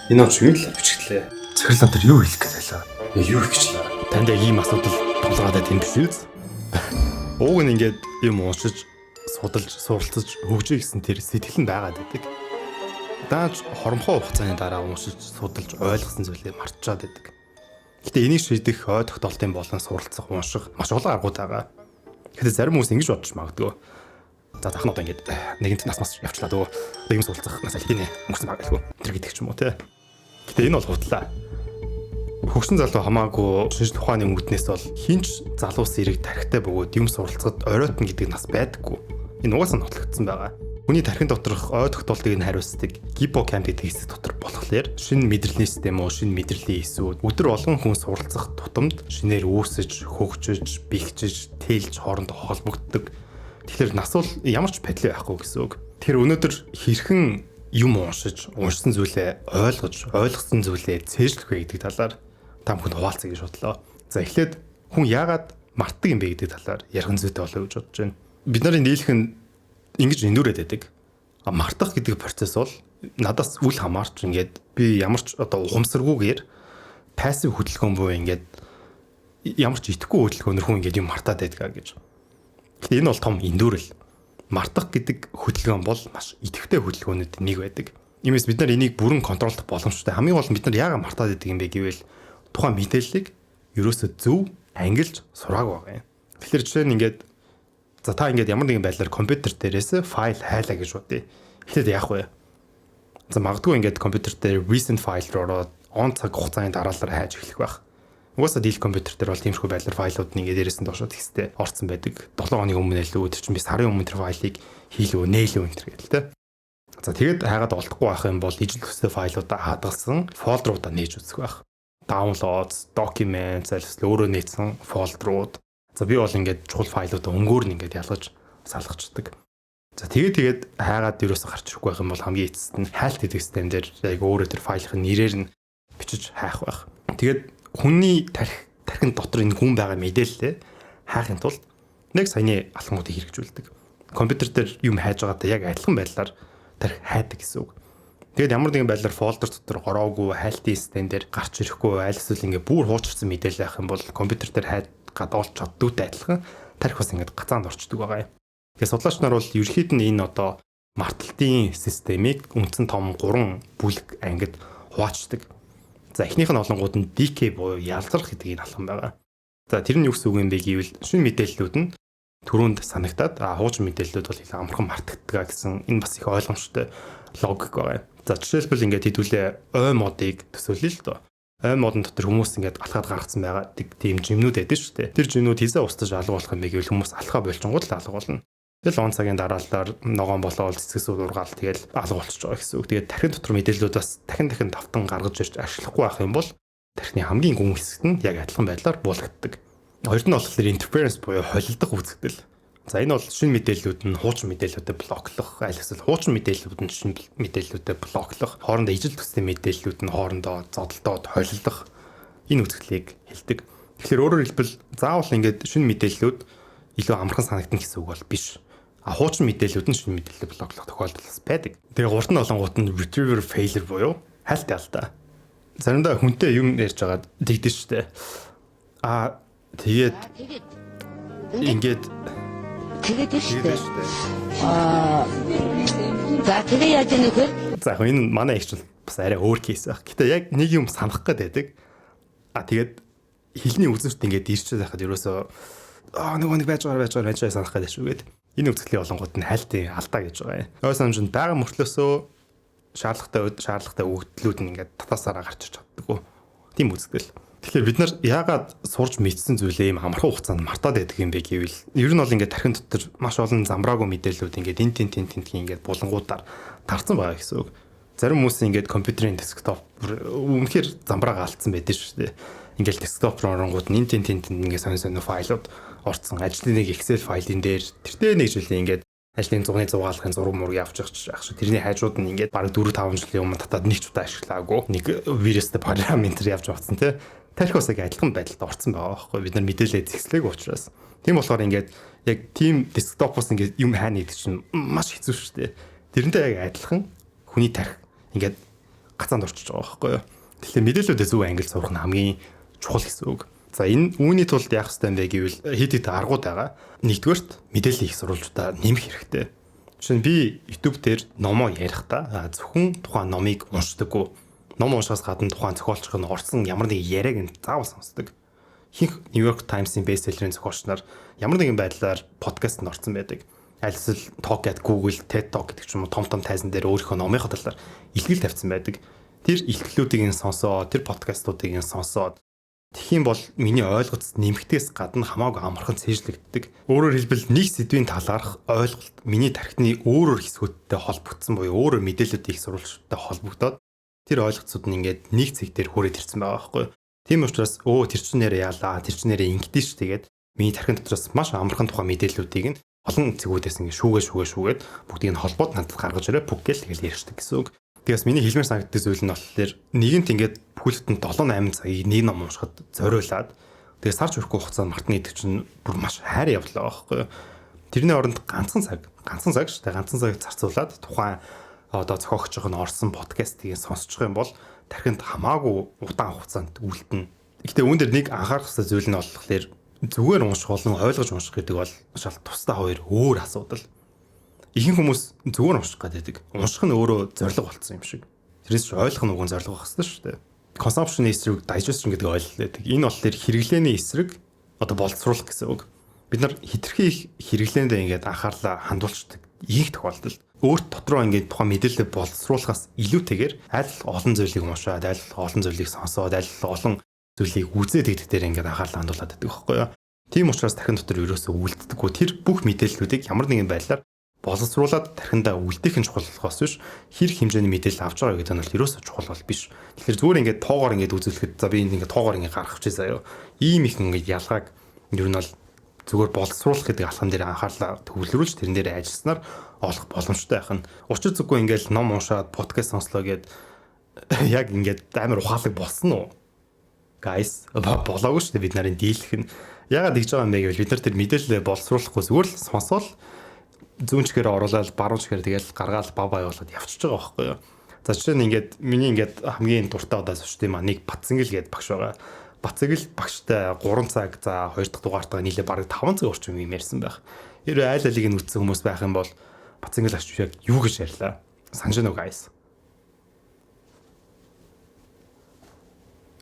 Энэ ч юу л бичгэлээ. Цэглэн тэр юу хэлэх гэж байлаа? Юу ихчлээ. Танд ийм асуудал тулгараад байт юм биш үү? Ууг нь ингээд юм уушиж, судалж, суралцаж хөгжиж гэсэн тэр сэтгэл нь байгаад байдаг. Дааж хоромхоо хугацааны дараа уушиж, судалж ойлгосон зүйлээ мартчихад байдаг. Гэтэ энийг шийдэх ой тогтоолтын болон суралцах, унших маш олон аргууд байгаа. Гэтэ зарим хүмүүс ингэж бодож магадгүй. За захнууд ингээд нэгэнт нас явчлаа дөө. Нэгэн суралцах нас аль хийнэ өнгөрсөн баг гэлгүй. Тэр гэдэг ч юм уу те. Гэтэ энэ бол худлаа. Хөгшин залуу хамаагүй шинжлэх ухааны өнгөднөөс бол хинч залуус эрэг тархитай бөгөөд юм суралцахад оройтно гэдэг нас байдаггүй. Энэ угаасаа нотлогдсон байгаа. Хүний тархин доторх ой тогтоолтыг нь хариуцдаг гиппокамп гэдэг хэсэг дотор болохоор шинэ мэдрэлийн систем уу, шинэ мэдрэлийн эсүүд өдөр болгон хүн суралцах тутамд шинээр үүсэж, хөгжиж, бэхжиж, тээлж хоорондоо холбогддог. Тэгэхээр нас бол ямар ч падли байхгүй гэсэн үг. Тэр өнөөдөр хэрхэн юм уншсан зүйлээ ойлгосон зүйлээ цээжлэх вэ гэдэг талаар та бүхэнд хуваалцъя гэж бодлоо. За эхлээд хүн яагаад мартдаг юм бэ гэдэг талаар ярих зүйтэй болоо гэж бодож байна. Бид нарын дийлэх нь ингэж эндүрээд байдаг. Мартах гэдэг процесс бол надаас үл хамаарч ингээд би ямар ч одоо ухамсаргүйгээр пассив хөдөлгөөн буюу ингээд ямар ч итгэхгүй хөдөлгөөнөр хүн ингээд юм мартаад байдаг гэж. Гэхдээ энэ бол том эндүрэл. Мартах гэдэг хөдөлгөөн бол маш идэвхтэй хөдөлгөөнүүд нэг байдаг. Иймээс бид нар энийг бүрэн контролдох боломжтой. Хамгийн гол нь бид нар яагаад мартаад байдаг юм бэ гэвэл тухайн мэдээллийг ерөөсөө зөв ангилж сураагүй байгаа юм. Тэгэхээр жишээ нь ингээд за та ингээд ямар нэгэн байдлаар компьютер дээрээс файл хайлаа гэж бодъё. Эхлээд яах вэ? За магадгүй ингээд компьютер дээр recent file руу ороод он цаг хугацааны дараалал хайж эхлэх байх. Угаасаа дийл компьютер дээр бол тиймэрхүү байдлаар файлууд нэг дээрээс нь доошоо тексттэй орсон байдаг. 7 хоногийн өмнө л өдөр чинь би сарын өмнө тэр файлыг хийлгөө, нээлөө энэ төр гэдэг тэ. За тэгээд хайгаад олдохгүй байх юм бол ижил төстэй файлуудаа хадгалсан фолдеруудаа нээж үзэх байх. Downloads, documents, өөрөө нээсэн фолдерууд. За би бол ингээд чухал файлуудаа өнгөөр нь ингээд ялгаж салгачдаг. За тэгээд хайгаад юусаа гарч ирэхгүй байх юм бол хамгийн эцэст нь хайлт гэдэг систем дээр яг өөрөө тэр файлын нэрээр нь бичиж хайх байх. Тэгээд хүний тархин дотор энэ хүн байгаа мэдээлэлээ хайхын тулд нэг саяны алхмуудыг хэрэгжүүлдэг. Компьютер дээр юм хайж байгаадаа яг адилхан байдлаар тархи хайдаг гэсэн үг. Тэгээд ямар нэгэн байдлаар фолдер дотор ороогүй хайлтын систем дээр гарч ирэхгүй аль эсвэл ингээ бүр хуучирсан мэдээлэл авах юм бол компьютер дээр хайгаад олж чаддагтай адилхан тархи бас ингээ гацаанд орчдөг байгаа юм. Тэгээд судлаач нар бол ерөнхийд нь энэ одоо марталтын системийг үндсэн том 3 бүлэг ангид хуваачдаг. За эхнийх нь олонгууд нь decay буюу ялгарх гэдэг энэ алхам байгаа. За тэр нь юу гэсэн үг юм бэ гэвэл шинэ мэдээллүүд нь түрүүнд санагтаад хуучин мэдээллүүд бол их амархан мартагддаг гэсэн энэ бас их ойлгомжтой логик байгаа. За жишээлбэл ингээд хэдүүлээ ой модыг төсөөлье л доо. Ой модон дотор хүмүүс ингээд алхаад гаргацсан байгаа тийм жимнүүд байдаг шүү дээ. Тэр жимнүүд хизээ устж алга болох юм бэ гэвэл хүмүүс алхаа болчингууд л алга болно. Тэгэл он цагийн дараалалаар ногоон болоод цэцгэс ургаал тэгэл алга болчихж байгаа гэсэн үг. Тэгээд тархин дотор мэдээллүүд бас дахин давтан гаргаж ирж ашиглахгүй байх юм бол тархины хамгийн гүн хэсэгт нь яг адилхан байдлаар буулгагддаг. Хоёрт нь болохоор interference буюу холилдох үзэгдэл. За энэ бол шинэ мэдээллүүд нь хуучин мэдээллүүдэд блоклох, аль эсвэл хуучин мэдээллүүд нь шинэ мэдээллүүдэд блоклох, хоорондоо ижил төстэй мэдээллүүд нь хоорондоо зодолдоод холилдох энэ үзэгдлийг хэлдэг. Тэгэхээр өөрөөр хэлбэл заавал ингээд шинэ мэдээллүүд илүү амархан санагдана гэсэн үг бол биш. Хуучин мэдээллүүд нь шинэ мэдээлэл блоклох тохиолдол бас байдаг. Тэгээ гурт нь олонгууд нь retriever failure буюу хайлт ялтаа. Заримдаа хүнтэй юм ярьж байгаад дэгдэж штэ. Тэгээд ингээд штэ. За тэгээ яаж яах вэ? За энэ манай ихч бас арай өөр кейс байх. Гэтэ яг нэг юм санах гээд байдаг. Тэгээд хэлний үзүүрт ингээд ирчээд байхад ерөөсөө нөгөө нэг байж санах гээд шүүгээд энэ үзэгдлийн олонгууд нь хайлтын алдаа гэж байгаа юм. Ой санамжинд байгаа мөртлөөсөө шаардлагатай өгөгдлүүд нь ингээд татаасаараа гарч иж чаддаггүй. Тийм үзэгдэл. Тэгэхээр бид нар яагаад сурж мэдсэн зүйлээ ийм амархан хугацаанд мартаад байдаг юм бэ гэвэл ер нь бол ингээд тархин дотор маш олон замбраагүй мэдээллүүд ингээд энэ ингээд булангуудаар тарцсан байгаа гэсэн үг. Зарим хүмүүс ингээд компьютерийн десктоп үнэхээр замбраага алдсан байдаг шүү дээ. Ингээд десктоп руу оронгууд энэ ингээд сонь файлууд орцсон. Ажлын нэг Excel файлын дээр тэртээ нэг жилийн ингээд ажлын зугны зугаалгын зураг мурыг авч явах шүү. Тэрний хажууд нь ингээд бараг 4-5 жилийн өмнө татаад нэг ч удаа ашиглаагүй. Нэг вирустэй параметр явж авсан тий. Тарих бас яг адилхан байдалд орцсон байгаа байхгүй. Бид нар мэдээлэл зэгслээг учраас. Тийм болохоор ингээд яг team desktop-оос ингээд юм хайна гэдэг чинь маш хэцүү шүү дээ. Тэрнтэй яг адилхан хүний тарих ингээд гацаанд орчиж байгаа байхгүй юу. Тэгэхээр мэдээллүүдээ зөв англи сурах нь хамгийн чухал гэсэн үг. За энэ үүний тулд яах ёстой юм бэ гэвэл хэд хэд аргууд байгаа. Нэгдүгээрт мэдээлэл их сурвалжуудаа нэмэх хэрэгтэй. Жишээ нь би YouTube дээр номоо ярихдаа зөвхөн тухайн номыг уншдаггүй. Ном уншихаас гадна тухайн зохиолчор нь орсон ямар нэг яриаг нь заавал сонсдог. Ихэнх New York Times-ийн бестселлерийн зохиолч нар ямар нэгэн байдлаар подкастт орсон байдаг. Альсэл Talk at Google, TED Talk гэдэг ч юм уу том тайзан дээр өөрийнхөө номынхоо талаар илтгэл тавьсан байдаг. Тэр илтгэлүүдийг нь сонсоод, тэр подкастуудыг нь сонсоод тэгхийн бол миний ойлголт нэмэгдээс гадна хамаагүй амархан цээжлэгддэг. Өөрөөр хэлбэл нэг сэдвийн талаарх ойлголт миний тархины өөрөөр хэсгүүдтэй холбогдсон буюу өөрөөр мэдээлэлүүдийг сурвалжтай холбогдоод тэр ойлголцууд нь ингээд нэг цэг дээр хүрээд ирсэн байгаа байхгүй юу. Тийм учраас тэр чинээр яалаа, тэр чинээр ингэдэж ш тэгээд миний тархин дотроос маш амархан тухайн мэдээллүүдийг нь олон цэгүүдээс ингээд шүүгээд бүгдийг нь холбоод надад гаргаж ирээ пүг гэл тэгэл ярьждаг гэсэн үг. Тэгээс миний хэлмээр санагддаг зүйл нь болохоор нэгэнт ингээд бүхэлдэн 7-8 цагийг нэг ном уншихад зориулаад тэгээ сарч хүрэхгүй хугацаанд мартна гэдэг чинь бүр маш хайр явлаа байхгүй юу. Тэрний оронд ганцхан цаг шүү дээ. Ганцхан цагийг зарцуулаад тухайн одоо зохиогчийнх нь орсон подкастыг сонсчих юм бол тархинд хамаагүй удаан хугацаанд үлдэнэ. Гэхдээ үүн дээр нэг анхаарах хэрэгтэй зүйл нь болохоор зүгээр унших болон ойлгож унших гэдэг бол шал тусдаа хоёр өөр асуудал. Ихэнх хүмүүс зүгээр унших гэдэг. Унших нь өөрөө зорилго болцсон юм шиг. Тэрээс ч ойлгох нь уг зорилго байх хэрэгтэй шүү дээ. Consumption эсрэг digestion гэдэг ойлголт. Энэ болохоор хэрэглээний эсрэг одоо боловсруулах гэсэн үг. Бид нар хитрхи их хэрэглээндээ ингээд анхаарлаа хандуулцдаг. Их тохиолдолд өөрт дотроо ингээд тухайн мэдээлэл боловсруулахаас илүүтэйгээр аль олон зүйлийг уншаад, аль олон зүйлийг сонсоод, аль олон зүйлийг үзээд гэдэг дээр ингээд анхаарлаа хандуулад байдаг байхгүй юу. Тийм учраас тархин дотор ерөөсөө үлддэггүй. Тэр бүх мэдээллүүдийг ямар нэгэн байдлаар боловсруулад тархиндаа үлдээх нь чухал болохоос биш хэрэг хэмжээний мэдээлэл авч байгаа гэдэг нь бол ерөөсөө чухал бол биш. Тэгэхээр зүгээр ингээд тоогоор ингээд үзүүлэхэд за би ингээд тоогоор ингээд гаргах чи заяа. Ийм их ингээд ялгааг ер нь бол зүгээр боловсруулах гэдэг алхам дээр анхаарлаа төвлөрүүлж тэрэн дээр ажилласнаар олох боломжтой байх нь. Учир зүггүй ингээд ном уншаад подкаст сонслоо гэд яг ингээд амар ухаалаг болсон уу? Guys, болоогүй шүү дээ бид нарын дийлэх нь. Ягаад гэж байгаа юм бэ гэвэл бид нар тэр мэдээлэлээ боловсруулахгүй зүгээр л сонсоол зүүн чихээр оруулаад баруун чихээр тэгэл гаргаал бав явуулаад явчихж байгаа байхгүй юу. За жишээ нь ингээд миний ингээд хамгийн дуртай удаа зочд юм аа нэг Батцэнгэл гээд багш байгаа. Батцэнгэл багштай 3 цаг за 2 дахь дугаартаа нийлээ бараг 5 цаг орчим юм ярьсан байх. Хэрвээ айл алиг нь үтсэн хүмүүс байх юм бол Батцэнгэл агч яг юу гэж ярьлаа? Санаж нүг guys.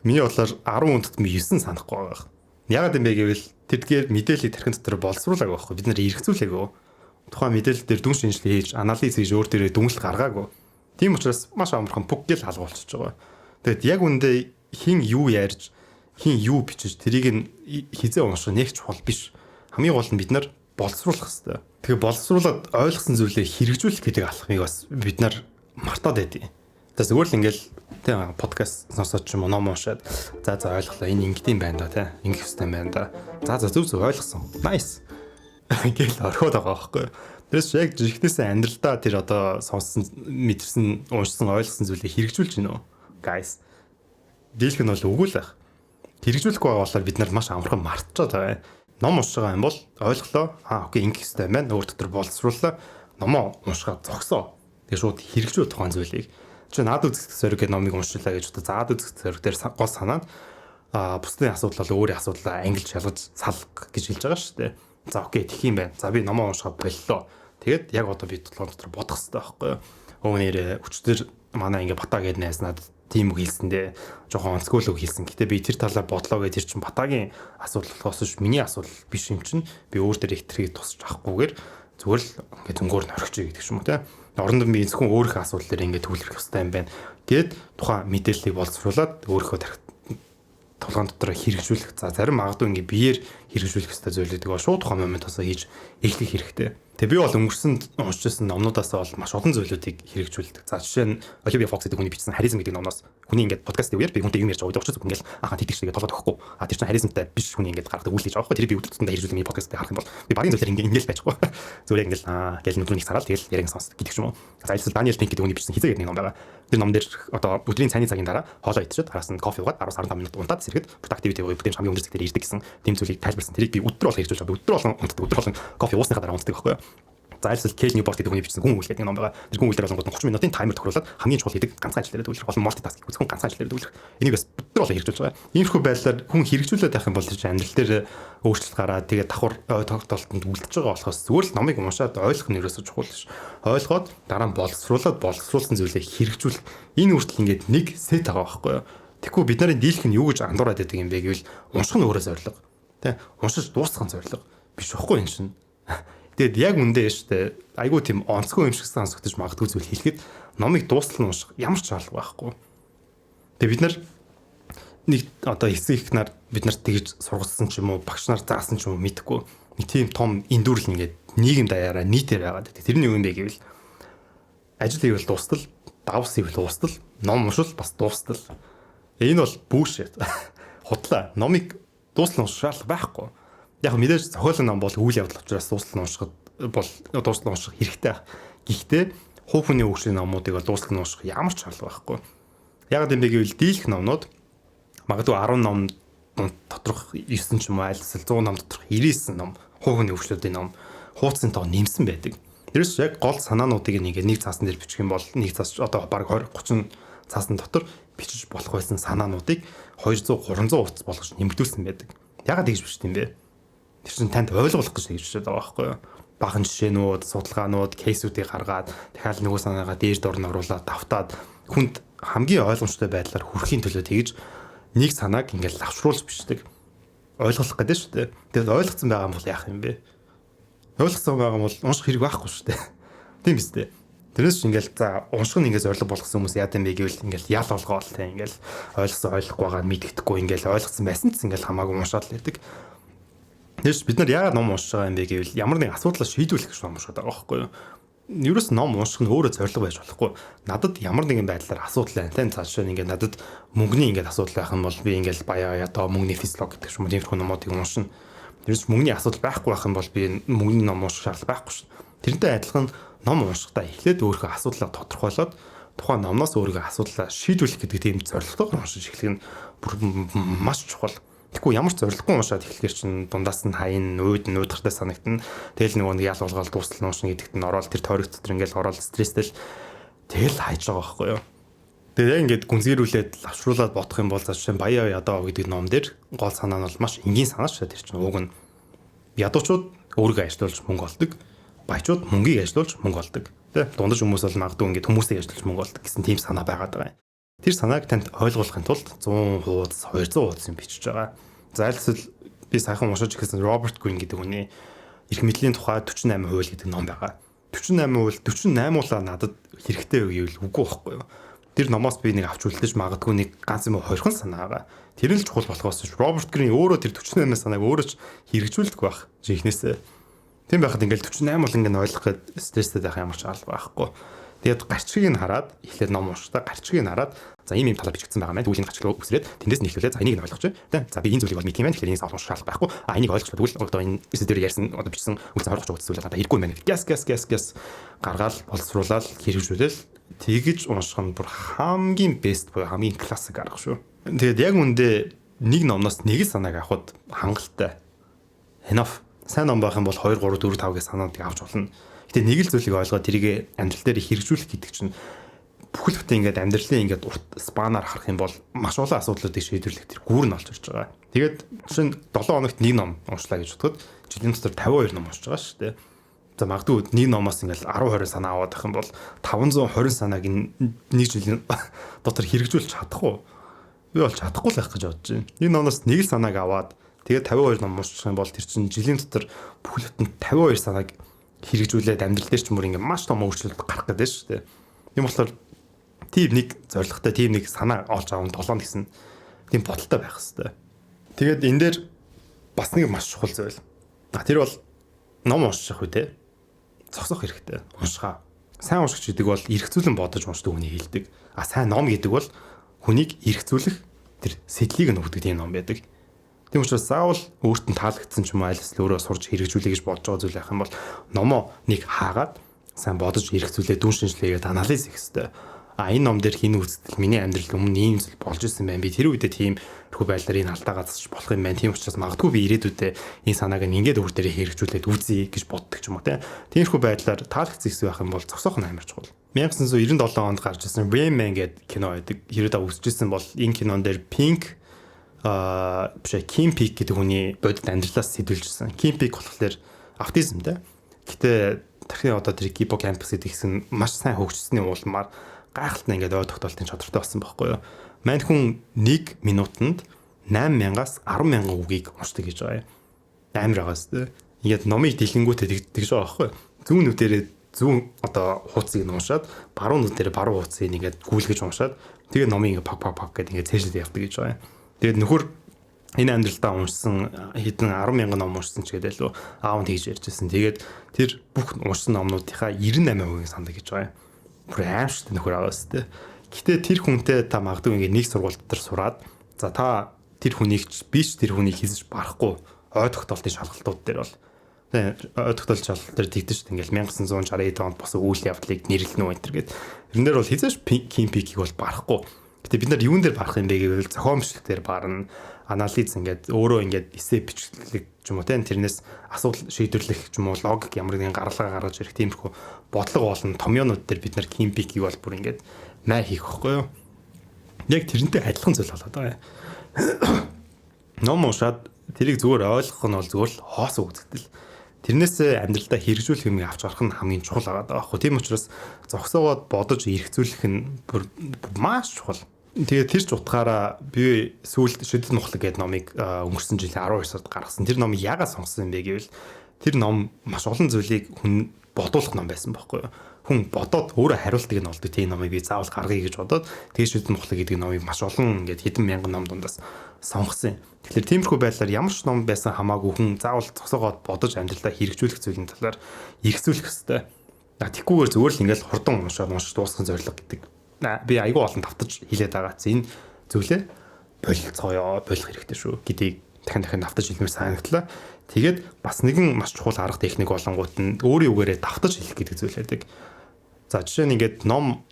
Миний бодлоор 10 хүндэд 9 санахгүй байгаа. Ягаад юм бэ гэвэл тэдгээр мэдээллийг тархин дотор боловсруулаагүй байхгүй. Бид нэр эргэцүүлээгүй. Тухайн мэдээлэл дээр дүн шинжилгээ хийж анализ хийж өөр дээрээ дүнэлт гаргаагүй. Тийм учраас маш амархан пүг гэл халгуулчихж байгаа. Тэгэд яг үндэ хин юу ярьж, хин юу бичиж тэрийг нь хизээ унших нэг чухал биш. Хамгийн гол нь бид нар боловсруулах хэрэгтэй. Тэгэхээр боловсруулаад ойлгосон зүйлээ хэрэгжүүлэх гэдэг алхмыг бас бид нар мартаад байдیں۔ За зүгээр л ингээл тийм подкаст сонсоод ч юм уу ном уншаад за ойлголоо энэ ингэдэм байна да тийм ингэх хэрэгтэй байна да. За зөв ойлгосон. Nice. Гэл орхиод байгаа байхгүй. Тэрс яг жихнээсээ амьдралдаа тэр одоо сонссон, мэдэрсэн, уншсан, ойлгосон зүйлээ хэрэгжүүлж гинөө. Guys. Дийлэх нь бол үгүй л байх. Хэрэгжүүлэхгүй байгаа болохоор бид нар маш амархан мартчиход байгаа. Ном уншиж байгаа юм бол ойлголоо. Окей ингэх хэрэгтэй байна. Өөр дотор боловсрууллаа. Номоо уншихад зогсоо. Тэгээ шууд хэрэгжүүл тухайн зүйлийг. Чи наад үзэх зориг гэдэг номыг уншиллаа гэж одоо заад үзэх зориг дээр гол санаад бусдын асуудал бол өөрийн асуудлаа ангилж шалгаж салах гэж хэлж байгаа шүү дээ. За окей тэгэх юм байна. За би номоо уншихад боллоо. Тэгээд яг одоо би толгой дотор бодох хэрэгтэй байхгүй юу? Өөнөр өчтөр манай ингээ бата гээд найснаад тийм үг хэлсэндээ жоохон онцгой үг хэлсэн. Гэтэ би тэр талаар бодлоо гэж тэр чин батагийн асуудал болохоос биш миний асуудал биш юм чин би өөр дээр ихтрийг тусч авахгүйгээр зүгээр л ингээ зөнгөөр нь орхиж гэдэг юм уу те. Оронд нь би зөвхөн өөрийнхөө асуудал дээр ингээ төвлөрөх хэрэгтэй юм байна. Гэт тухайн мэдээллийг боловсруулад өөрийнхөө толгойн дотор хэрэгжүүлэх. За зарим магадгүй ингээ биеэр хэрэгжүүлэх хэрэгтэй зүйлүүдийг бол шууд тухайн моментоос хийж эхлэх хэрэгтэй. Тэгээ би бол өнгөрсөн уншижсэн номнуудаас бол маш олон зүйлүүдийг хэрэгжүүлдэг. За жишээ нь Оливия Фокс гэдэг хүний бичсэн харизм гэдэг номноос хүний ингээд подкаст дээр би хүнтэй юм ярьж байгаа. Өчигдөр ингээл ахаа тийгш тэгээд толгойд өгөхгүй. Тэр чинь харизмтай биш хүний ингээд гаргадаг үйл хийж байгаа. Тэр би өдөртөндөө хэрэгжүүлэх миний подкаст дээр харах юм бол би багийн зүйлээр ингээл байчихгүй. Зүгээр ингээл гэл нүдрийг сараад тэгэл яриг сонсдог гэдэг юм уу. За альсэл Даниэл Пинк гэдэг хүний бичсэн хизээ гэдэг ном байгаа. Тэр ном дээр одоо өдрийн цайны цагийн дараа хоолоо идчихэд араас нь кофе уугаад 10-15 минут унтаад сэргээд productivity бүтээмж хамгийн өндөр зэгтэр ирдэг гэсэн тийм зүйлийг тайлбарсан. Тэрийг би өдөр болгон хэрэгжүүлж байгаа. Өдөр болгон унтдаг. Өдөр болгон кофе уусныхаа дараа унтдаг байхгүй юу. Зайлсхийл Кейл Ньюпорт гэдэг хүний бичсэн хүн үйл гэдэг ном байгаа. Тэр хүн үйлдэл болонгууд 30 минутын таймер тохируулаад хамгийн чухал хийдэг ганцхан ажил дээр төвлөрөх болон мультитаскинг үзэх хүн ганцхан ажил дээр төвлөрөх. Энийг бас бид нар бол хэрэгжүүлж байгаа. Иймэрхүү байдлаар хүн хэрэгжүүлээд байх юм бол амьдрал дээр өөрчлөлт гараад тэгээд давхар тогтолтонд үлдэж байгаа болохоос зүгээр л номыг уншаад ойлгох нь ерөөсөө чухал ш. Ойлгоод дараа нь боловсруулсан зүйлээ хэрэгжүүлэх. Энэ үртэл ингээд нэг сет байгаа байхгүй юу? Тэгэхгүй бид нарын дийлэх нь юу гэж андуураад байдаг юм бэ гэвэл унших нь өөрөө зорилго. Тэ уншиж дуусгах нь зорилго биш байхгүй юм шин. Тэгэд яг үндэ штэ айгуу тийм онцгой юм шиг сонсогдож магадгүй зүйл хэлэхэд номыг дуустал нь унших ямар ч шаардлага байхгүй. Тэгээ бид нар нэг одоо эцэг их нар бид нарт тэгж сургацсан ч юм уу багш нар заасан ч юм уу мэдэхгүй нэг тийм том эндүрл ингээд нийгэм даяараа нийтээр байгаад. Тэрний юу юм бэ гэвэл ажил хийвэл дуустал, давс хийвэл дуустал, ном уншвал бас дуустал. Энэ бол bullshit. Худлаа. Номыг дуустал унших шаардлага байхгүй. Яг мэдээж зохиолын ном бол үйл явдал учраас дуустал уншихад бол дуустал унших хэрэгтэй. Гэхдээ хувь хүний хөгжлийн номуудыг бол дуустал унших ямар ч шаардлага байхгүй. Яг юм бэ гэвэл дийлэх номнууд магадгүй 10 ном доторх 9 ч юм уу айлсэл 100 ном доторх 99 ном хувь хүний хөгжлүүдийн ном хуудасны тоо нэмсэн байдаг. Тэрээс яг гол санаануудыг нэг цаасан дээр бичих юм бол нэг цаас одоо баг 20 30 цаасан дотор бичиж болох байсан санаануудыг 200 300 утас болгож нэмэгдүүлсэн байдаг. Ягаад тэгж бичсэн юм бэ? Тэр чинь танд ойлгох гэж тэгж бичээд байгаа байхгүй юу? Бахан жишээнүүд, судалгаанууд, кейсүүдийг гаргаад дахиад нөгөө санаагаа дээр дор нь оруулаад давтаад хүнд хамгийн ойлгомжтой байдлаар хүрэхийн төлөө тэгж нэг санааг ингээл лавшруулж бичдэг. Ойлгох гэдэг шүү дээ. Тэгээд ойлгоцсон байгаа юм бол яах юм бэ? Ойлгосон байгаа юм бол унших хэрэг байхгүй шүү дээ. Тийм биз дээ. Тэрнээс ингээл за унших нь ингээд зориг болгосон хүмүүс яа гэм бэ гэвэл ингээл ял олгоол те ингээл ойлгосон ойлгохгүй байгаа мэддэхгүй ингээл ойлгосон байсан ч ингээл хамаагүй уншаад л байдаг. Тэрс бид нар яагаад ном уншиж байгаа юм бэ гэвэл ямар нэг асуудлаа шийдвэрлэх гэж ном уншаад байгаа байхгүй юу? Ерөөс ном унших нь өөрөө зориг байж болохгүй. Надад ямар нэгэн байдлаар асуудал байна те цаашаа ингээд надад мөнгөний ингээд асуудал байх юм бол би ингээл баяа ядаа мөнгөний физиологи гэдэг юм уу тиймэрхүү номуудыг уншина. Тэрс мөнгөний асуудал байхгүй байх юм бол би мөнгөний ном унших шаардлага байхгүй шин. Тэрнтэй адилхан ном уншихдаа эхлээд өөрийнхөө асуудлаа тодорхойлоод тухайн номноос өөрийнхөө асуудлаа шийдвэрлэх гэдэг тийм зорилготойгоор уншиж эхлэх нь маш чухал. Тэгэхгүй ямар ч зорилгогүй уншаад эхлэхэр чинь дундаас нь хаян нуудартай санагдана. Тэгэл нөгөө ял болгоод дуустал нь уншина гэдэгт нь ороод тэр тойрог дотор ингээл ороод стресстэй тэгэл хайж байгаа байхгүй юу. Тэгээ яг ингээд гүнзгийрүүлээд лавшруулаад бодох юм бол жишээ нь Баяа ядаа гэдэг ном дээр гол санаа нь бол маш энгийн санаа шүү дээ. Тэр чинь уг нь ядуучууд өөрийгөө ажилуулж мөнгө олдог. Баячууд мөнгийг ажилуулж мөнгө олдог. Тэ дундаж хүмүүс бол магадгүй ингээд хүмүүсийг ажилуулж мөнгө олдог гэсэн тийм санаа байгаад байгаа юм. Тэр санааг танд ойлгуулахын тулд 100 хуудас 200 хуудас юм бичиж байгаа. Зайлсхийл би сайхан уншиж ирсэн Роберт Грин гэдэг хүний эрх мэдлийн тухай 48% гэдэг ном байгаа. 48% надад хэрэгтэй гэвэл үгүй байхгүй юу? Тэр номоос би нэг авч үлдэж магадгүй нэг ганц юм хоёрхан санаа байгаа. Тэр л чухал болохоос Роберт Грин өөрөө тэр 48 санааг өөрөө ч хэрэгжүүлдэг байх жинхнээсээ. Тийм байхад ингээл 48 бол ингээд ойлгох гээд стресстэй байх ямар ч алба байхгүй. Тэгээд гарчгийг нь хараад эхлээд ном уншдаа гарчгийг нь хараад за ийм талаар бичигдсэн байгаа мэн тэгвэл энэ гарчгийг үсрээд тэндээс нь эхлүүлээ за энийг нь ойлгоч. За би энэ зүйлийг бол мэдх юм байна. Тэгэхээр энийг унших шаардлага байхгүй. Энийг ойлгоч тэгвэл одоо энэ эсдэр ярьсан одоо бичсэн үгс ойлгоч зүйл одоо хэрэггүй юм байна. Гяс гаргаал боловсруулаад хэрэгжүүлэл тэгж унших нь бүр хамгийн бест буюу хамгийн классик арга шүү. Тэгээд яг үндэ нэг номноос нэг санааг авахд хангалттай. Enough. Сайн ном байх юм бол 2 3 4 5 гэх санаадыг авч болно. Гэтэ нэг л зүйлийг ойлгоод тэрийг амьдрал дээр хэрэгжүүлэх гэдэг чинь бүхэл бүтэн ингээд амьдралын ингээд урт спанаар харах юм бол маш олон асуудлуудыг шийдвэрлэх тэр гүүр нь олж ирж байгаа. Тэгээд жишээ нь 7 хоногт нэг ном уншлаа гэж бодоход жилийн дотор 52 ном уншиж байгаа шүү дээ. За магадгүй нэг номоос ингээд 10 20 санаа аваад авах юм бол 520 санааг нэг жилийн дотор хэрэгжүүлж чадах уу? Би бол чадахгүй л байх гэж бодож байна. Нэг номоос нэг л санааг аваад тэгээд 52 ном унших юм бол тэр чинь жилийн дотор бүхэл бүтэн 52 санааг хэрэгжүүлээд амьдрал дээр ч мөр ингээ маш том өөрчлөлт гарах гэдэг шүү дээ. Тийм болохоор тийм нэг зорилготой тийм нэг санаа олж авах 7 гэсэн тийм бодолтой байх хэрэгтэй. Тэгээд энэ дээр бас нэг маш чухал зүйл. Тэр бол ном унших үедээ зогсох хэрэгтэй. Уншихаа. Сайн уншигч гэдэг бол эргцүүлэн бодож уншдаг хүний хэлдэг. Сайн ном гэдэг бол хүнийг эргцүүлэх тэр сэтлийг нь өгдөг тийм ном байдаг. Тийм учраас заавал өөртөө таалагдсан ч юм уу аль эсвэл өөрөө сурж хэрэгжүүлэе гэж бодож байгаа зүйл байх юм бол номоо нэг хаагаад сайн бодож эргцүүлээ дүн шинжилгээгээд анализ хийх хэрэгтэй. Энэ ном дээр хин үзэгдэл миний амьдралд өмнө ийм зүйл болж исэн байна. Би тэр үедээ тийм тэрхүү байдлаар энэ алдаагаа засч болох юм байна. Тийм учраас магадгүй би ирээдүйдээ энэ санааг ингээд өөр дээрээ хэрэгжүүлээд үзье гэж боддог ч юм уу тиймэрхүү байдлаар таалагдсан хэсэг байх юм бол зогсоох нь амар чухал. 1997 онд гарч ирсэн Rain Man гэдэг кино байдаг. Хэрвээ үзчихсэн бол энэ кинон дээр Pink Kim Peek гэдэг хүний бодит амьдралаас сэтүүлжсэн. Kim Peek болохоор аутизмтэй. Гэтэ тэрхээ одоо тэр гиппокампус гэдэг хэсэг нь маш сайн хөгжсөний уулмаар гайхалтай ингээд ой тогтоолтын чадвартай болсон байхгүй юу. Мань хүн 1 минутанд 8,000-аас 10,000 үгийг уншдаг гэж байгаа юм. Амар байгаас тэ. Ингээд номыг дэлгэнгүүтээ тэгж байгаа байхгүй юу. Зүүн нүдэрээ зүүн одоо хуудсыг нь уншаад баруун нүдэрээ баруун хуудсыг ингээд гүйлгэж уншаад тэгээ номыг ингээд пак гэдэг ингээд цээжлээд явдаг гэж байгаа юм. Тэгээд нөхөр энэ амьдралдаа уншсан хэдэн 10,000 ном уншсан ч гэдэг лөө аав нь тэгж ярьжсэн. Тэгээд тэр бүх уншсан номнуудынхаа 98% сандаг гэж байгаа юм. Бүр аимшигт нөхөр аваас тэ. Гэтэ тэр хүнтэй та магадгүй ингээд нэг сургууль дотор сураад за та тэр хүнийг би ч тэр хүнийг хийсэж барахгүй ой тогтоолтын шалгалтууд дээр бол ой тогтоолт шалгалт дээр тэгдэж шүү дээ. Ингээл 1960 онд босон үйл явдлыг нэрлэнэ үү энэ төр гээд. Тэрэн дээр бол хизээш Kim Peek-ийг бол барахгүй. Гэтэ бид нар юун дээр барах юм бэ гэвэл зохион бичлэг дээр барна. Анализ ингээд өөрөө ингээд эссе бичлэг ч юм уу тэрнээс асуудал шийдвэрлэх ч юм уу логик ямар нэгэн гаргалгаа гаргаж ирэх тиймэрхүү бодлого болон томьёонууд дээр бид нар Kim Peek-ийг бол бүр ингээд май хийх байхгүй юу. Яг тэрнтэй адилхан зүйл болоод байгаа юм. Ном уушаад тэрийг зүгээр ойлгох нь бол зүгээр л хоос үзэгдэл. Тэрнээсээ амьдралдаа хэрэгжүүлэх юм авч гарах нь хамгийн чухал байгаа байхгүй. Тийм учраас зогсоогоод бодож эргцүүлэх нь маш чухал. Тэгээд тэр ч утгаараа би сүүлд шидэт мухлаг гэдэг номыг өнгөрсөн жилийн 12 сард гаргасан. Тэр номыг яагаад сонгосон юм бэ гэвэл тэр ном маш олон зүйлийг хүн бодуулах ном байсан байхгүй юу. Хүн бодоод өөрөө хариултыг нь олдог тийм номыг би заавал гаргая гэж бодоод тэгээд шидэт мухлаг гэдэг номыг маш олон ингээд хэдэн мянган ном дундаас сонгосон. Тэгэхээр тиймэрхүү байдлаар ямар ч ном байсан хамаагүй хүн заавал зогсоогоод бодож амьдралдаа хэрэгжүүлэх зүйлийн талаар эргцүүлэх хэрэгтэй. Тэгхгүйгээр зүгээр л ингээд хурдан уншаад дуусгах зорилго гэдэг. Би айгүй олон давтаж хэлээд байгаа. Энэ зүйлээ болилцгоё, болох хэрэгтэй шүү гэдгийг дахин давтаж хэлмээр санагдлаа. Тэгээд бас нэгэн маш чухал арга техник болонгууд нь өөрийн үгээрээ давтаж хэлэх гэдэг зүйл байдаг. За жишээ нь ингээд ном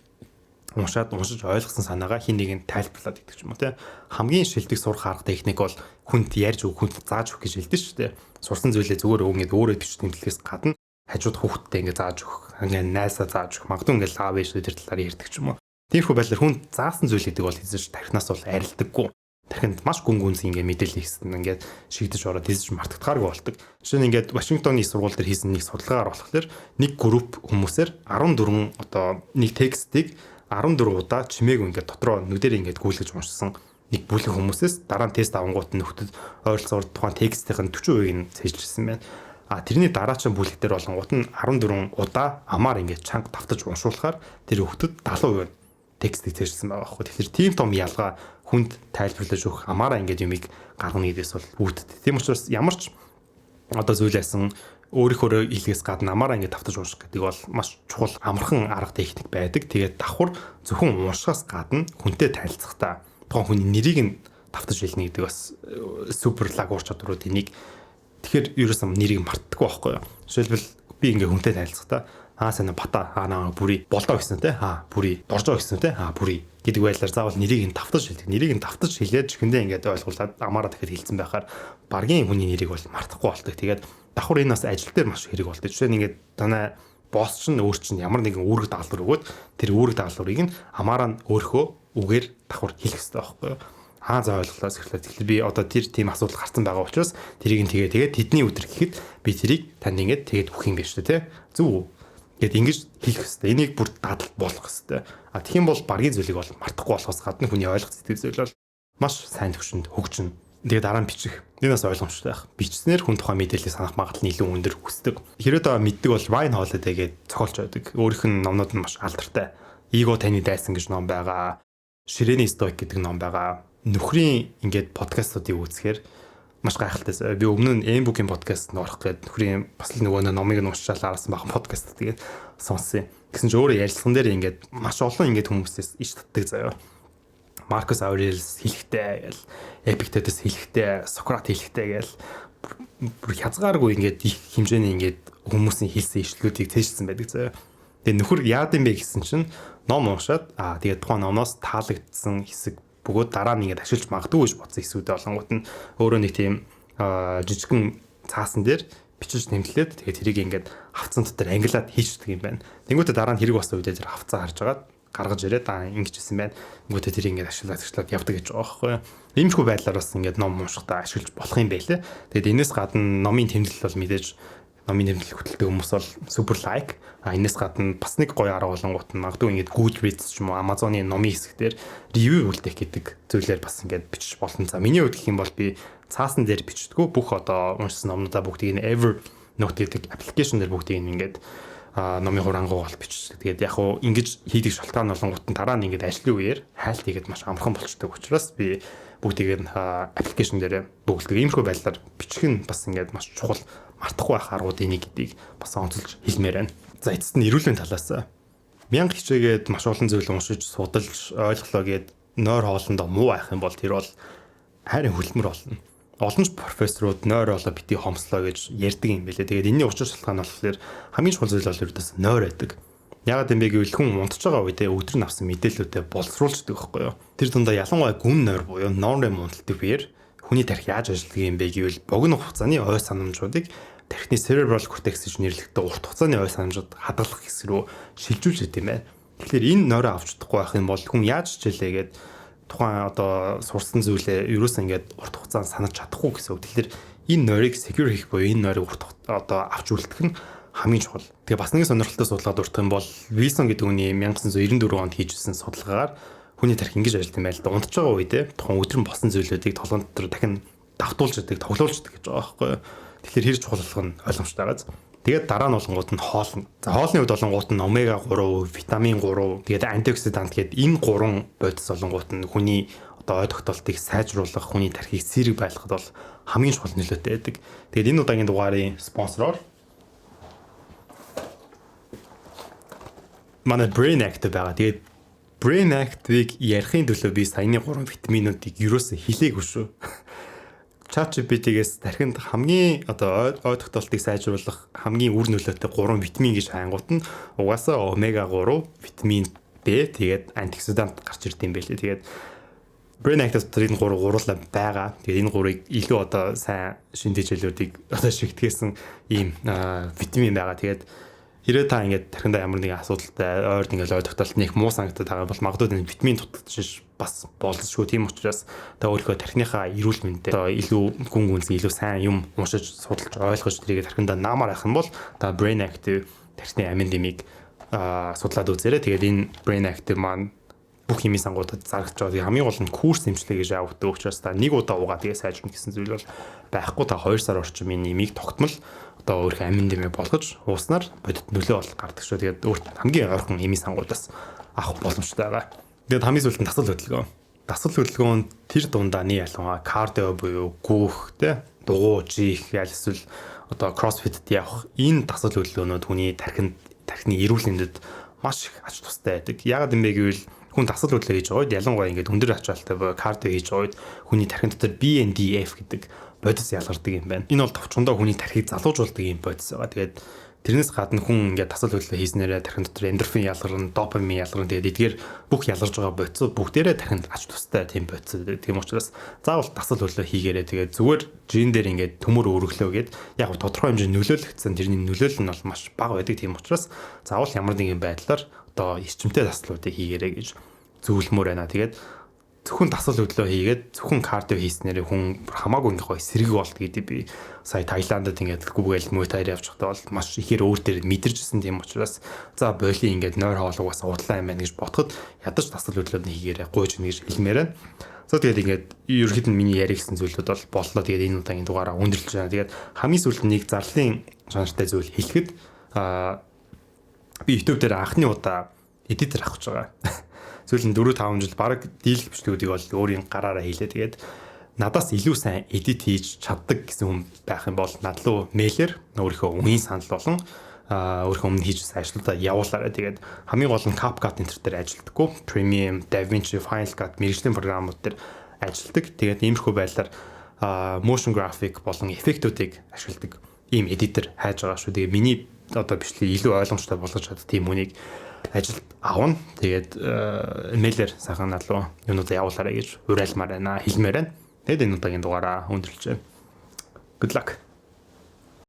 уншиж ойлгосон санаагаа хин нэг нь тайлбарлаад идэх юм уу те. Хамгийн шилдэг сурах арга техник бол хүнд ярьж өгөх, хүнд зааж өгөх гэж хэлдэг шүү дээ. Сурсан зүйлээ зүгээр өгнөд өөрөө бичиж тэмдэглэхээс гадна хажууд хүүхдтэй ингээд зааж өгөх, ингээд найсаа зааж өгөх, магадгүй ингээд аав ээж тэр талаар ярьдаг ч юм уу. Тиймэрхүү байдлаар хүн заасан зүйл гэдэг бол хэзээ тархинаас бол арилдаггүй. Тархинд маш гүн гүнз ингээд мэдээлэл хийсэн ингээд шигдэж ороод хэзээ мартагдахааргүй болдог. Жишээ нь ингээд Вашингтоны сургууль дээр хийсэн нэг судалгаагаар болохоор нэг групп хүмүүсээр 14 одоо нэг текстийг 14 удаа чимээг ингээд дотроо нүдээр ингээд гүйлгэж уншсан нэг бүлэг хүмүүсээс дараа нь тест авангууд нь нөхдөд ойролцоогоор тухайн текстийн 40% нь цээжилсэн байна. Тэрний дараачийн бүлэг дээр болонгууд нь 14 удаа амаар ингээд чанга давтаж уншуулахаар тэр хөлтөд 70% текстийг цээжилсэн байгаа байхгүй. Тэгэхээр тийм том ялгаа хүнд тайлбарлаж өгөх амаараа ингээд юмыг гаргана гэдээс бол үүдтэй. Тийм учраас ямар ч одоо зүйлээсэн өөрийнхөө хэлгээс гадна амаараа ингээд давтаж унших гэдэг бол маш чухал амархан арга техник байдаг. Тэгээд давхар зөвхөн уншихаас гадна хүнтэй танилцахдаа тухайн хүний нэрийг нь давтаж хэлнэ гэдэг бас супер лаг уур чадварууд энийг тэгэхээр ерөөсөө нэрийг мартдаггүй байхгүй юу. Жишээлбэл би ингээд хүнтэй танилцахдаа сайн бата наа бүрий болдоо гэсэн те бүрий доржоо гэсэн те бүрий гэдэг байдлаар заавал нэрийг нь давтаж хэлдэг. Нэрийг нь давтаж хэлээд чихэндээ ингээд ойлгуулад амаараа дахиад хэлсэн байхаар баргийн хүний нэрийг бол мартахгүй болдог. Тэгээд давхар энэ бас ажил дээр маш хэрэг болдог. Жишээ нь ингээд танай босс чинь өөр чинь ямар нэгэн үүрэг даалгавар өгөөд тэр үүрэг даалгаврыг нь амаараа нь өөрхөө үгээр давхар хэлэх хэрэгтэй байхгүй юу. За ойлголоо сэхлээ. Тэгэхээр би одоо тэр тийм асуудал гарсан байгаа учраас тэрийг нь тэгээд тэдний өдөр гэхэд би тэрийг танд ингээд тэгээд өгөх юм биш үү те. Зүг гэт ингэж хийх хэрэгтэй. Энийг бүр дадал болгох хэрэгтэй. Тэгэх юм бол баргийн зүйлийг бол мартахгүй болохоос гадна хүний ойлгох сэтгэл зүйл бол маш сайн төвшөнд хөгжинэ. Тэгээд дараа нь бичих. Энэс ойлгомжтой байх. Бичснээр хүн тухайн мэдээллийг санах магадлал нь илүү өндөр хүсдэг. Хэрвээ та мэддэг бол Ryan Holiday гэдэг зохиолч байдаг. Өөрийнх нь номнууд нь маш алдартай. Эго таны дайсан гэж ном байгаа. Ширээний стоик гэдэг ном байгаа. Нөхрийн ингээд подкастуудыг үзэхээр маш гайхалтай. Би өмнө нь M-book-ийн подкаст орох гээд нөхрийн бас л нөгөө номыг нь уншаад харсан бахан подкаст тэгээд сонссон. Гэсэн чинь өөрөө ярилцсан дээр ингээд маш олон ингээд хүмүүсээс иш татдаг заяа. Маркус Аурелиус хэлэхтэй гээл, Эпиктетес хэлэхтэй, Сократ хэлэхтэй гээл бүр хязгааргүй ингээд их хэмжээний ингээд хүмүүсийн хэлсэн ишлүүдийг цээжсэн байдаг заяа. Тэгээ нөхөр яад юм бэ гэсэн чинь ном уншаад тэгээд тухайн номоос таалагдсан хэсэг бөгөөд дараа нь ингээд ашиглаж магадгүй гэж бодсон хэсгүүдээ олонгууд нь өөрөө нэг тийм жижигхэн цаасан дээр бичиж нэмлээд тэгээд тэрийг ингээд хавцсан дотор ангилаад хийчихдэг юм байна. Тэнгүүтээ дараа нь хэрэг болсон үедээ тэр хавцаа харж агаад гаргаж ирээд ингэж хэлсэн байна. Тэнгүүтээ тэрийг ингээд ашиглаад явдаг гэж байгаа байхгүй юу. Иймэрхүү байдлаар бас ингээд ном уншихтаа ашиглаж болох юм байлээ. Тэгээд энэс гадна номын тэмдэглэл бол мэдээж номын тэмдэглэл хөтэлдэг хүмүүс бол супер лайк. Энэс гадна бас нэг гоё арга болонгууд нь магадгүй ингээд Goodreads ч юм уу Amazon-ы номын хэсгээр ревю үлдээх гэдэг зүйлээр бас ингээд бичиж болно. За миний хувьд гэх юм бол би цаасан дээр бичдэггүй бүх одоо уншсан номнуудаа бүгдийг нь Evernote гэдэг аппликейшн дээр бүгдийг нь ингээд номын хурангуу бол бичдэг. Тэгээд яг хуу ингэж хийдэг шалтгаан болонгууд нь дараа нь ингээд ажлын үеэр хайлт хийгээд маш амархан болчдөг учраас би бүгдийг нь аппликейшн дээр бөглөдөг. Иймэрхүү байдлаар бичих нь бас ингээд маш чухал мартахгүй байх аргуудын нэг гэдгийг бас онцолж хэлмээр байна. За эцэст нь эрүүл мэндийн талаас мянга хичээгээд маш олон зүйл уншиж судалж ойлголоо гэд нойр хоолндоо муу байх юм бол тэр бол хайрын хөлмөр болно. Олон ч профессорууд нойр хоолоо бити хомслоо гэж ярьдаг юм билээ. Тэгээд энэний учир шалтгаан нь болохоор хамгийн чухал зүйл бол ердөөс нойр байдаг. Ягаад юм бэ гэвэл хүн унтж байгаа үедээ өдөр нь авсан мэдээллүүдээ боловсруулждаг байхгүй юу? Тэр дундаа ялангуяа гүн нойр буюу non-REM унталт үеэр хүний тархи яаж ажилладаг юм бэ гэвэл богино хугацааны ой санамжуудыг тархины cerebral cortex гэж нэрлэгддэг урт хугацааны ой санамжууд хадгалах хэсэг рүү шилжүүлж идэв юм байна. Тэгэхээр энэ нойроо авч чадахгүй байх юм бол хүн яаж хичээлээ гээд тухайн одоо сурсан зүйлээ ерөөсөө ингээд урт хугацаанд санаж чадахгүй гэсэн үг. Тэгэхээр энэ нойрыг secure хийх буюу энэ нойрыг урт одоо авч үлдэх нь хамгийн чухал. Тэгээ бас нэг сонирхолтой судалгаа дурдах юм бол Wilson гэдэг хүний 1994 онд хийжсэн судалгаагаар хүний тархи ингэж ажилладаг юм байл да. Унтж байгаа үедээ тухайн өдөр нь болсон зүйлүүдийг толгойн дотор дахин давтуулж яадаг, тоглуулж яадаг гэж байгаа байхгүй юу. Тэгэхээр хэр чухал болох нь ойлгомжтой байгаа. Тэгээд дараа нь болонгууд нь хоол. За хоолны үед болонгууд нь омега 3, витамин 3, тэгээд антиоксидант гэдэг энэ гурван бодис болонгууд нь хүний одоо ой тогтоолтыг сайжруулах, хүний тархийг сэрэг байлгахад бол хамгийн чухал нөлөөтэй байдаг. Тэгээд энэ удаагийн дугаарын спонсороор манай Brain Active байгаа. Тэгээд Brain Active-ийг ярихын төлөө би саяны 3 витаминуудыг юусоо хэлээгүй шүү. ChatGPT-гээс тархинд хамгийн одоо ой тогтоолтыг сайжруулах хамгийн үр нөлөөтэй 3 витамин гэж хайнгуут нь угаасаа омега 3, витамин D тэгээд антиоксидант гарч ирд юм байлээ. Тэгээд Brain Active энэ 3 гурлаа байгаа. Тэгээд энэ 3-ыг илүү одоо сайн шин дэжлүүдийг одоо шигтгэсэн ийм витамин байгаа. Тэгээд хэрэг та ингээд тархиндаа ямар нэгэн асуудалтай ойрд ингээд ой тогтоолт нэг муу санагдаад байгаа бол магадгүй энэ витамин дутагдчих бас болзошгүй. Тийм учраас та өөрийнхөө тархиныхаа эрүүл мэндэд илүү гүн гүнзгий илүү сайн юм уншиж судалж ойлгож тэрийг тархиндаа наамаар авах юм бол та Brain Active тархины амин дэмийг судлаад үзээрэй. Тэгээд энэ Brain Active маань бүх химийн сангуудад зарагдж байгаа. Хамгийн гол нь курс эмчилгээ гэж явагддаг учраас та нэг удаа уугаа тэгээ сайжрна гэсэн зүйл бол байхгүй. Та 2 сар орчим энэ нэмийг тогтмол одоо өөрийнхөө амин дэмээ болгож ууснаар бодит нөлөө бол гардаг шүү. Тэгээд өөрт хамгийн ойрхон химийн сангуудаас авах боломжтой байгаа. Тэгээд хамгийн сүүлд нь дасгал хөдөлгөөн. Дасгал хөдөлгөөн тэр дундааны ялангуяа кардио буюу гүүх тэ дугуй жих ял эсвэл одоо кроссфитэд явах энэ дасгал хөдөлгөөнүүд хүний тархины эрүүл мэндэд маш их ач тустай байдаг. Яагаад юм бэ гэвэл хүн дасгал хөдөлгөөн хийж байгаа үед ялангуяа ингээд өндөр ачаалттай кардио хийж байгаа үед хүний тархин дотор BNDF гэдэг бодис ялгардаг юм байна. Энэ бол товчхондоо хүний тархийг залуужуулдаг юм бодис байгаа. Тэгээд тэрнээс гадна хүн ингээд дасгал хөдөлгөөн хийснээрээ тархин дотор эндорфин ялгарна, допамин ялгарна. Тэгээд эдгээр бүх ялгарж байгаа бодисууд бүгдээрээ тархинд ач тустай тийм бодис. Тийм учраас заавал дасгал хөдөлгөөн хийгээрэй. Тэгээд зүгээр жин дээр ингээд төмөр өргөлөө гээд яг тодорхой хэмжээнд нөлөөлөгдсөн тэрний нөлөөлөл нь бол маш бага байдаг. Тийм учраас заавал ямар нэгэн байдлаар одоо эрчимтэй дасгалуудыг хийгээрэй гэж зөвлөмөр байна. Тэгээд зөвхөн дасгал хөдлөө хийгээд зөвхөн кардио хийснээр хүн хамаагүй ингээ гоё сэрэг болт гэдэг би сая Таиландд ингээд гүгээл мөтайр явж байхдаа бол маш ихээр өөр дээр мэдэрчсэн тийм учраас за боли ингээд нойр хоолугаас удлаа юм байна гэж бодоход ядаж дасгал хөдлөөд хийгээрэй гуйж нэг гэж хэлмээр байна. За тэгээд ингээд ерөөхдөө миний яригсан зүйлүүд бол боллоо. Тэгээд энэ удаагийн дугаараа өндөрлөж байна. Тэгээд хамгийн сүүлд нэг зарлалын шанартай зүйл хэлэхэд би YouTube дээр анхны удаа эдитер авах гэж байгаа. Сүүлийн 4-5 жил баг дийлэх бичлэгүүдийг бол өөрийн гараараа хийлээ. Тэгээд надаас илүү сайн эдит хийж чаддаг гэсэн хүн байх юм бол над руу мэйлэр өөрийнхөө үнийн санал болон өөрийнхөө өмнө хийжсэн ажлуудаа явуулаарай. Тэгээд хамгийн гол нь CapCut энэ төр дээр ажилдаггүй. Premium, DaVinci, Final Cut мэргэжлийн програмууд дээр ажилдаг. Тэгээд иймэрхүү байдлаар motion graphic болон эффектүүдийг ашигладаг ийм эдитер хайж байгаа шүү. Тэгээд миний одоо бичлэг илүү ойлгомжтой болгож чад тийм үнийг ажилд авна. Тэгээд имэйлээр сайхан руу юунуудаа явуулаарай гэж уриалмаар байна, хэлмээр байна. Тэгээд энэ удаагийн дугаараа өндөрлж байна. Good luck.